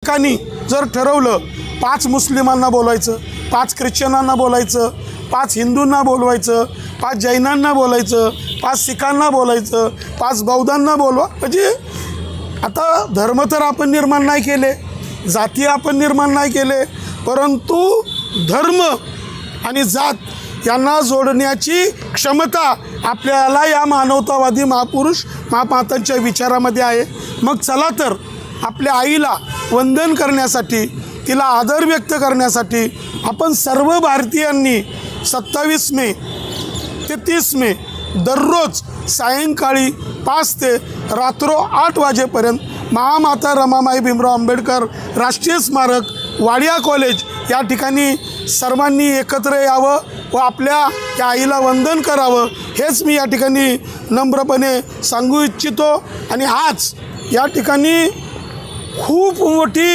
ठिकाणी जर ठरवलं 5 मुस्लिमांना बोलवायचं, 5 ख्रिश्चनांना बोलायचं, 5 हिंदूंना बोलवायचं, 5 जैनांना बोलायचं, 5 सिखांना बोलायचं, 5 बौद्धांना बोलवा, म्हणजे आता धर्म तर आपण निर्माण नाही केले, जाती आपण निर्माण नाही केले, परंतु धर्म आणि जात यांना जोडण्याची क्षमता आपल्याला या मानवतावादी महापुरुष महामातांच्या विचारामध्ये आहे. मग चला तर आपल्या आईला वंदन करण्यासाठी, तिला आदर व्यक्त करण्यासाठी आपण सर्व भारतीयांनी 27 मे ते 30 मे दररोज सायंकाळी 5 ते रात्र 8 वाजेपर्यंत महामाता रमाबाई भीमराव आंबेडकर राष्ट्रीय स्मारक वाडिया कॉलेज या ठिकाणी सर्वांनी एकत्र यावं व आपल्या या आईला वंदन करावं, हेच मी या ठिकाणी नम्रपणे सांगू इच्छितो. आणि आज या ठिकाणी खूप मोठी